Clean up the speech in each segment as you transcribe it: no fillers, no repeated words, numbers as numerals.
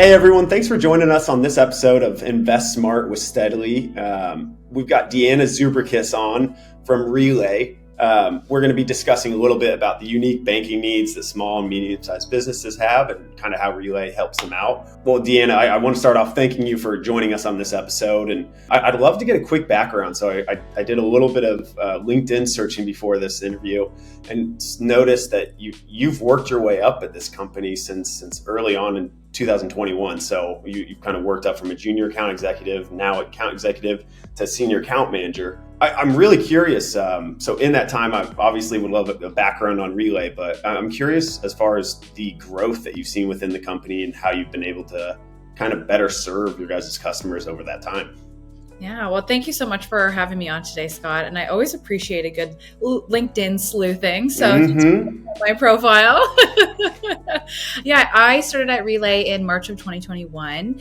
Hey everyone, thanks for joining us on this episode of Invest Smart with Steadily. We've got Deanna Zubrickas on from Relay. We're going to be discussing a little bit about the unique banking needs that small and medium-sized businesses have and kind of how Relay helps them out. Well, Deanna, I want to start off thanking you for joining us on this episode. And I'd love to get a quick background. So I did a little bit of LinkedIn searching before this interview and noticed that you've worked your way up at this company since early on in 2021. So you've kind of worked up from a junior account executive, now account executive, to senior account manager. I'm really curious. So in that time, I obviously would love a background on Relay, but I'm curious as far as the growth that you've seen within the company and how you've been able to kind of better serve your guys' customers over that time. Yeah, well, thank you so much for having me on today, Scott. And I always appreciate a good LinkedIn sleuthing. So my profile. Yeah, I started at Relay in March of 2021.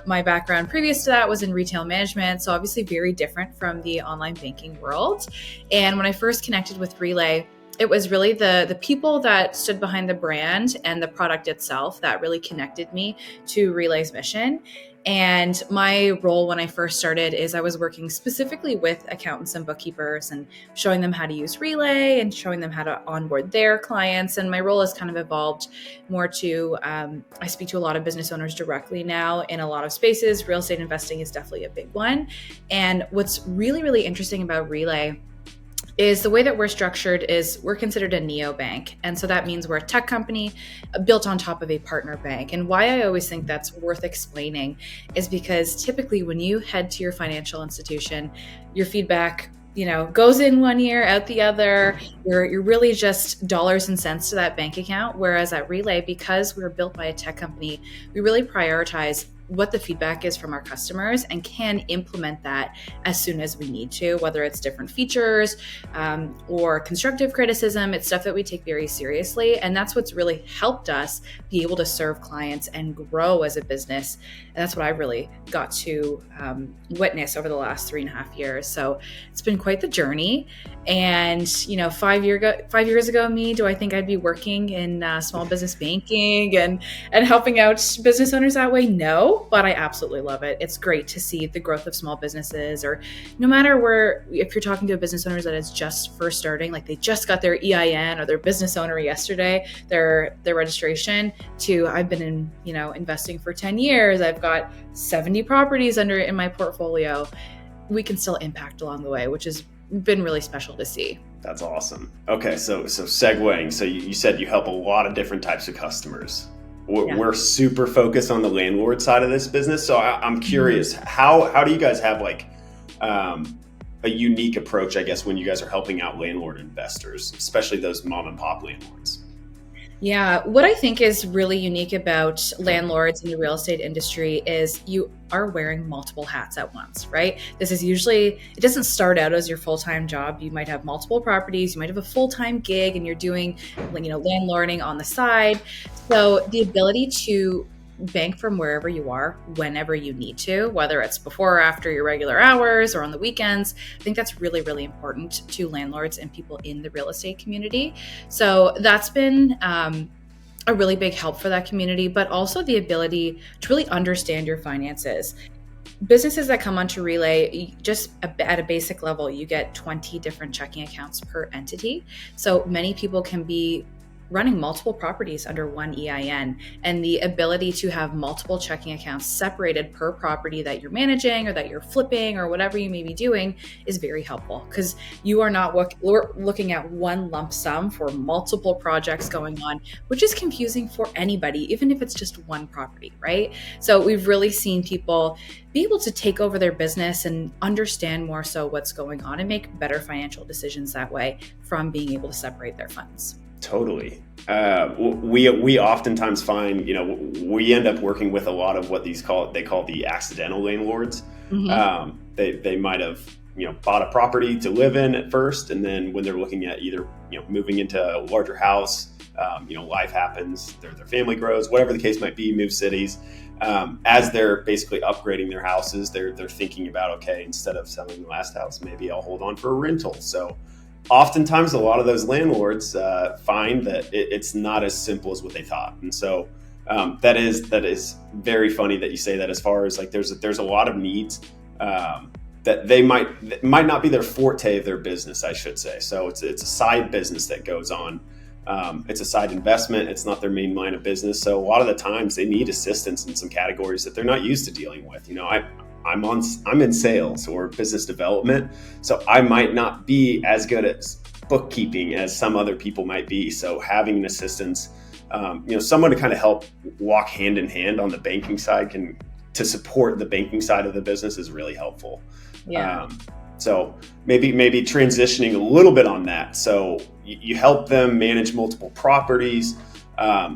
My background previous to that was in retail management, so obviously very different from the online banking world. And when I first connected with Relay, it was really the people that stood behind the brand and the product itself that really connected me to Relay's mission. And my role when I first started is I was working specifically with accountants and bookkeepers and showing them how to use Relay and showing them how to onboard their clients. And my role has kind of evolved more to, I speak to a lot of business owners directly now in a lot of spaces. Real estate investing is definitely a big one. And what's really, really interesting about Relay is the way that we're structured is we're considered a neobank. And so that means we're a tech company built on top of a partner bank. And why I always think that's worth explaining is because typically when you head to your financial institution, your feedback goes in one ear, out the other. You're really just dollars and cents to that bank account. Whereas at Relay, because we're built by a tech company, we really prioritize what the feedback is from our customers and can implement that as soon as we need to, whether it's different features or constructive criticism. It's stuff that we take very seriously. And that's what's really helped us be able to serve clients and grow as a business. And that's what I really got to witness over the last 3.5 years. So it's been quite the journey. And, 5 years ago, do I think I'd be working in small business banking and helping out business owners that way? No. But I absolutely love it. It's great to see the growth of small businesses, or no matter where, if you're talking to a business owner that is just first starting, like they just got their EIN or their business owner yesterday, their registration, to I've been in, investing for 10 years. I've got 70 properties in my portfolio. We can still impact along the way, which has been really special to see. That's awesome. Okay. So segueing, so you said you help a lot of different types of customers. We're super focused on the landlord side of this business. So I'm curious, how do you guys have a unique approach, I guess, when you guys are helping out landlord investors, especially those mom and pop landlords? Yeah, what I think is really unique about landlords in the real estate industry is you are wearing multiple hats at once, right? This is usually, it doesn't start out as your full-time job. You might have multiple properties, you might have a full-time gig, and you're doing, landlording on the side. So the ability to bank from wherever you are, whenever you need to, whether it's before or after your regular hours or on the weekends. I think that's really, really important to landlords and people in the real estate community. So that's been a really big help for that community, but also the ability to really understand your finances. Businesses that come onto Relay, just at a basic level, you get 20 different checking accounts per entity. So many people can be running multiple properties under one EIN, and the ability to have multiple checking accounts separated per property that you're managing or that you're flipping or whatever you may be doing is very helpful, because you are not looking at one lump sum for multiple projects going on, which is confusing for anybody, even if it's just one property, right? So we've really seen people be able to take over their business and understand more so what's going on and make better financial decisions that way from being able to separate their funds. Totally. We oftentimes find, we end up working with a lot of what they call the accidental landlords. They might have, bought a property to live in at first. And then when they're looking at either, moving into a larger house, life happens, their family grows, whatever the case might be, move cities. As they're basically upgrading their houses, they're thinking about, okay, instead of selling the last house, maybe I'll hold on for a rental. So oftentimes a lot of those landlords find that it's not as simple as what they thought. And so That is very funny that you say that. As far as like, there's a lot of needs that they might not be their forte of their business, I should say. So it's a side business that goes on. It's a side investment. It's not their main line of business. So a lot of the times they need assistance in some categories that they're not used to dealing with. I'm in sales or business development, so I might not be as good at bookkeeping as some other people might be. So having an assistance, someone to kind of help walk hand in hand on the banking side to support the banking side of the business is really helpful. Yeah. So maybe transitioning a little bit on that. So you help them manage multiple properties,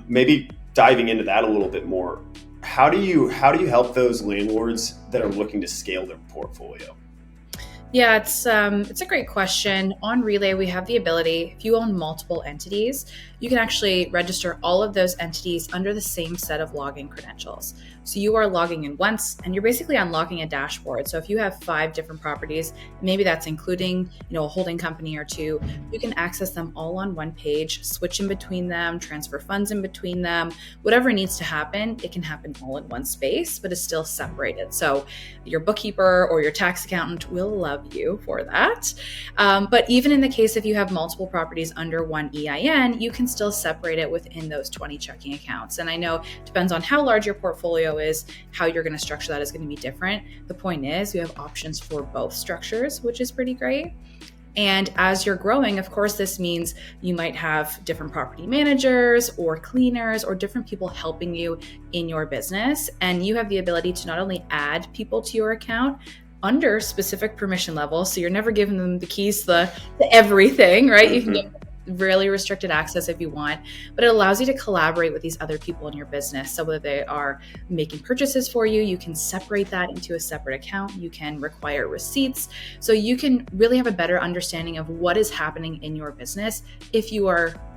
maybe diving into that a little bit more. How do you help those landlords that are looking to scale their portfolio? Yeah, it's a great question. On Relay, we have the ability, if you own multiple entities, you can actually register all of those entities under the same set of login credentials. So you are logging in once and you're basically unlocking a dashboard. So if you have 5 different properties, maybe that's including, a holding company or 2, you can access them all on one page, switch in between them, transfer funds in between them, whatever needs to happen, it can happen all in one space, but it's still separated. So your bookkeeper or your tax accountant will love you for that. But even in the case if you have multiple properties under one EIN, you can still separate it within those 20 checking accounts. And I know it depends on how large your portfolio is, how you're going to structure that is going to be different. The point is you have options for both structures, which is pretty great. And as you're growing, of course, this means you might have different property managers or cleaners or different people helping you in your business. And you have the ability to not only add people to your account under specific permission levels, so you're never giving them the keys to everything, right? You can get really restricted access if you want, but it allows you to collaborate with these other people in your business. So whether they are making purchases for you, you can separate that into a separate account. You can require receipts. So you can really have a better understanding of what is happening in your business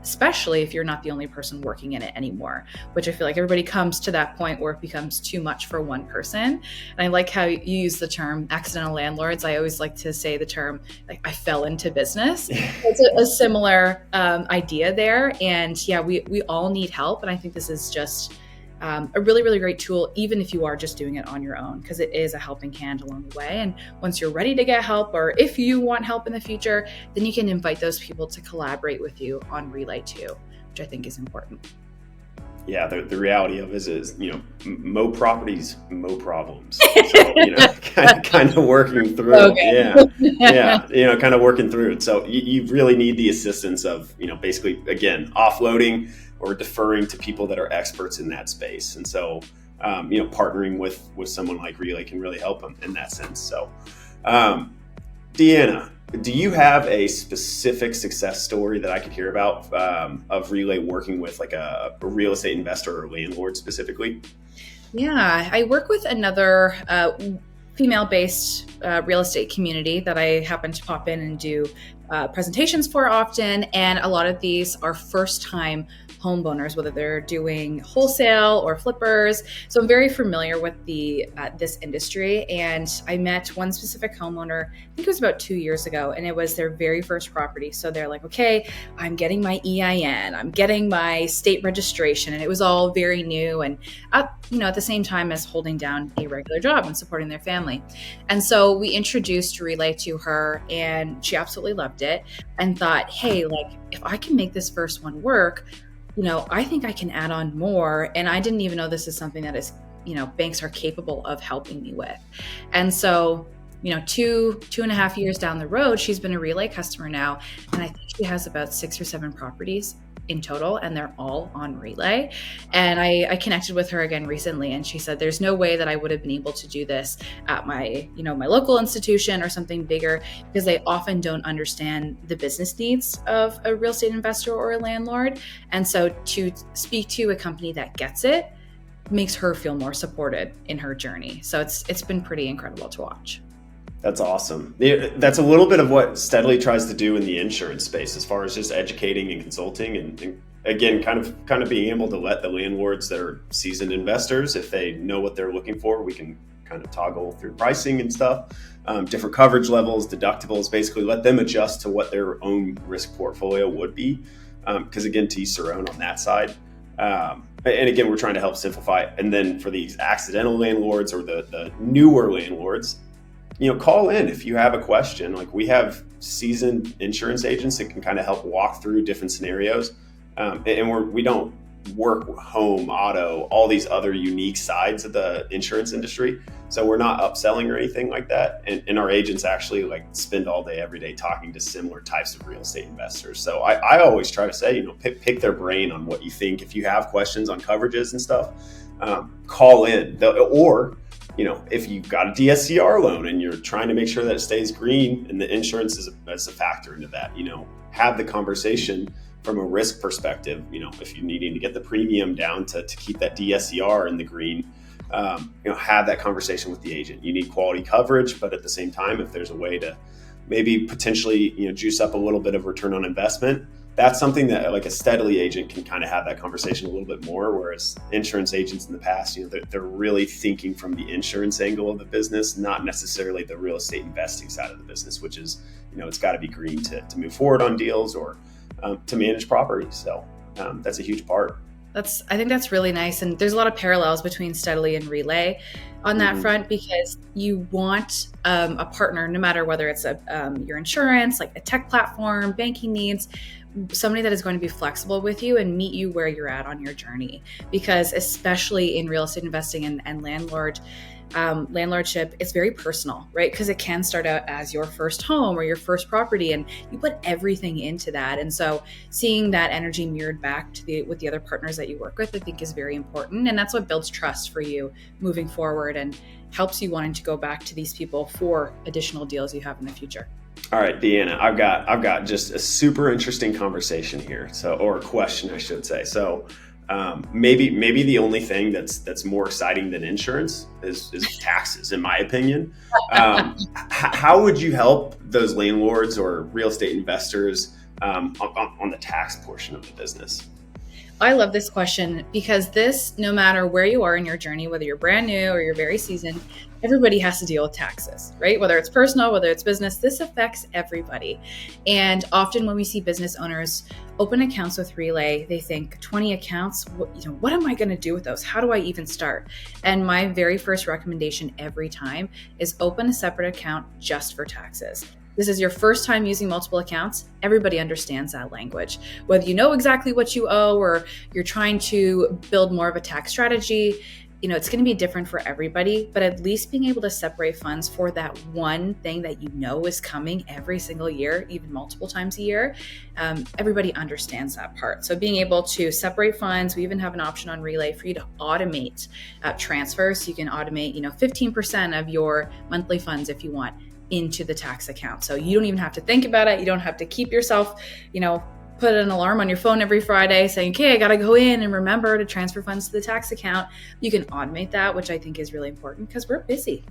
especially if you're not the only person working in it anymore, which I feel like everybody comes to that point where it becomes too much for one person. And I like how you use the term accidental landlords. I always like to say the term, like, I fell into business. It's a similar idea there. And yeah, we all need help. And I think this is just a really, really great tool, even if you are just doing it on your own, because it is a helping hand along the way. And once you're ready to get help, or if you want help in the future, then you can invite those people to collaborate with you on Relay too, which I think is important. Yeah, the reality of it is, mo properties, mo problems. So, kind of working through it. Yeah, kind of working through it. So you really need the assistance of, basically, again, offloading or deferring to people that are experts in that space. And so, partnering with someone like Relay can really help them in that sense. So, Deanna, do you have a specific success story that I could hear about of Relay working with like a real estate investor or landlord specifically? Yeah, I work with another female-based real estate community that I happen to pop in and do presentations for often. And a lot of these are first-time homeowners, whether they're doing wholesale or flippers. So I'm very familiar with this industry. And I met one specific homeowner, I think it was about 2 years ago, and it was their very first property. So they're like, okay, I'm getting my EIN, I'm getting my state registration. And it was all very new and at the same time as holding down a regular job and supporting their family. And so we introduced Relay to her and she absolutely loved it and thought, hey, like, if I can make this first one work, I think I can add on more. And I didn't even know this is something that is, banks are capable of helping me with. And so, 2.5 years down the road, she's been a Relay customer now. And I think she has about 6 or 7 properties in total, and they're all on Relay. And I connected with her again recently, and she said, there's no way that I would have been able to do this at my local institution or something bigger, because they often don't understand the business needs of a real estate investor or a landlord. And so to speak to a company that gets it makes her feel more supported in her journey. So it's been pretty incredible to watch. That's awesome. That's a little bit of what Steadily tries to do in the insurance space, as far as just educating and consulting, and again, kind of being able to let the landlords that are seasoned investors, if they know what they're looking for, we can kind of toggle through pricing and stuff, different coverage levels, deductibles, basically let them adjust to what their own risk portfolio would be. Because again, to each their own on that side. And again, we're trying to help simplify it. And then for these accidental landlords or the newer landlords, call in if you have a question. Like, we have seasoned insurance agents that can kind of help walk through different scenarios. And we don't work home, auto, all these other unique sides of the insurance industry. So we're not upselling or anything like that. And our agents actually spend all day, every day talking to similar types of real estate investors. So I always try to say, pick their brain on what you think. If you have questions on coverages and stuff, call in. Or if you've got a DSCR loan and you're trying to make sure that it stays green and the insurance is a factor into that, have the conversation from a risk perspective. If you're needing to get the premium down to keep that DSCR in the green, have that conversation with the agent. You need quality coverage, but at the same time, if there's a way to maybe potentially, juice up a little bit of return on investment, that's something that a Steadily agent can kind of have that conversation a little bit more. Whereas insurance agents in the past, they're really thinking from the insurance angle of the business, not necessarily the real estate investing side of the business, which is, it's got to be green to move forward on deals or to manage properties. So that's a huge part. I think that's really nice. And there's a lot of parallels between Steadily and Relay on that front, because you want a partner, no matter whether it's your insurance, like a tech platform, banking needs, somebody that is going to be flexible with you and meet you where you're at on your journey. Because especially in real estate investing and landlordship, it's very personal, right? Because it can start out as your first home or your first property, and you put everything into that. And so seeing that energy mirrored back with the other partners that you work with, I think is very important. And that's what builds trust for you moving forward and helps you wanting to go back to these people for additional deals you have in the future. All right, Deanna, I've got just a super interesting conversation here. Or a question, I should say. So maybe the only thing that's more exciting than insurance is taxes, in my opinion. How would you help those landlords or real estate investors on the tax portion of the business? I love this question because no matter where you are in your journey, whether you're brand new or you're very seasoned, everybody has to deal with taxes, right? Whether it's personal, whether it's business, this affects everybody. And often when we see business owners open accounts with Relay, they think 20 accounts, what am I going to do with those? How do I even start? And my very first recommendation every time is open a separate account just for taxes. This is your first time using multiple accounts. Everybody understands that language. Whether you know exactly what you owe or you're trying to build more of a tax strategy, it's going to be different for everybody, but at least being able to separate funds for that one thing that is coming every single year, even multiple times a year, everybody understands that part. So being able to separate funds, we even have an option on Relay for you to automate transfers. So you can automate, 15% of your monthly funds if you want into the tax account. So you don't even have to think about it. You don't have to keep yourself, put an alarm on your phone every Friday saying, okay, I got to go in and remember to transfer funds to the tax account. You can automate that, which I think is really important because we're busy,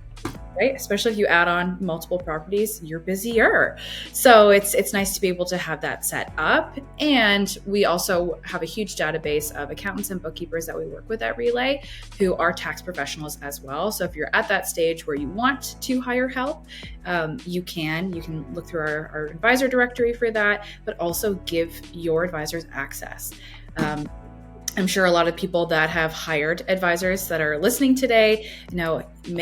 right? Especially if you add on multiple properties, you're busier. So it's nice to be able to have that set up. And we also have a huge database of accountants and bookkeepers that we work with at Relay who are tax professionals as well. So if you're at that stage where you want to hire help, you can look through our advisor directory for that, but also give your advisors access. I'm sure a lot of people that have hired advisors that are listening today,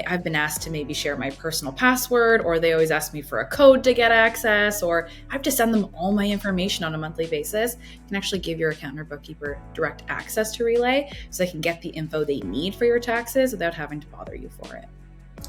I've been asked to maybe share my personal password, or they always ask me for a code to get access, or I have to send them all my information on a monthly basis. You can actually give your accountant or bookkeeper direct access to Relay so they can get the info they need for your taxes without having to bother you for it.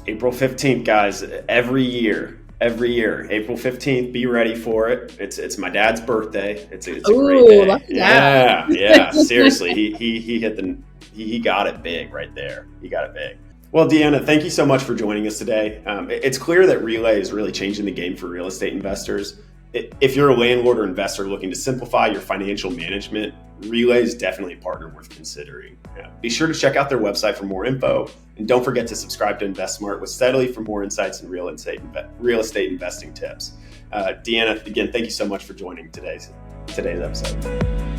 April 15th, guys, every year, April 15th, be ready for it. It's my dad's birthday. It's a great day. Yeah. Seriously, he got it big right there. He got it big. Well, Deanna, thank you so much for joining us today. It's clear that Relay is really changing the game for real estate investors. If you're a landlord or investor looking to simplify your financial management, Relay is definitely a partner worth considering. Be sure to check out their website for more info, and don't forget to subscribe to Invest Smart with Steadily for more insights and real estate investing tips. Deanna, again, thank you so much for joining today's episode.